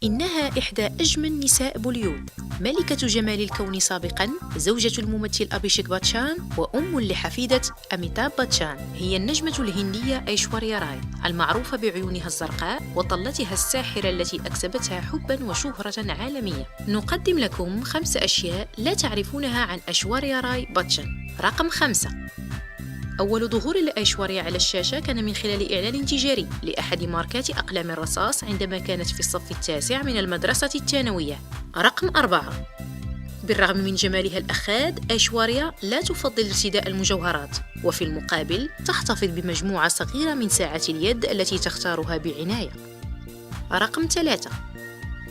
إنها إحدى أجمل نساء بوليوود، ملكة جمال الكون سابقاً، زوجة الممثل أبيشيك باتشان وأم لحفيدة أميتاب باتشان. هي النجمة الهندية أيشوريا راي، المعروفة بعيونها الزرقاء وطلتها الساحرة التي أكسبتها حباً وشهرة عالمية. نقدم لكم 5 أشياء لا تعرفونها عن أيشوريا راي باتشان. رقم 5. أول ظهور لأيشوريا على الشاشة كان من خلال إعلان تجاري لأحد ماركات أقلام الرصاص عندما كانت في الصف التاسع من المدرسة الثانوية. رقم 4. بالرغم من جمالها الأخاذ، أيشوريا لا تفضل ارتداء المجوهرات، وفي المقابل تحتفظ بمجموعة صغيرة من ساعات اليد التي تختارها بعناية. رقم 3.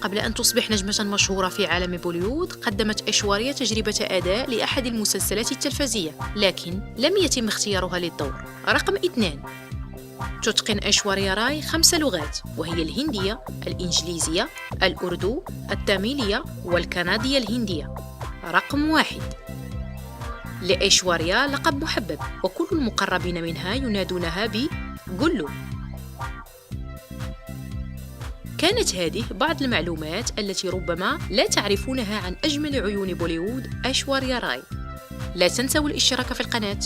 قبل أن تصبح نجمة مشهورة في عالم بوليوود، قدمت أيشوريا تجربة أداء لأحد المسلسلات التلفزية، لكن لم يتم اختيارها للدور. رقم 2. تتقن أيشوريا راي 5 لغات، وهي الهندية، الإنجليزية، الأردو، التاميلية والكندية الهندية. رقم 1. لأيشوريا لقب محبب، وكل المقربين منها ينادونها بجولو. كانت هذه بعض المعلومات التي ربما لا تعرفونها عن أجمل عيون بوليوود أيشوريا راي. لا تنسوا الاشتراك في القناة.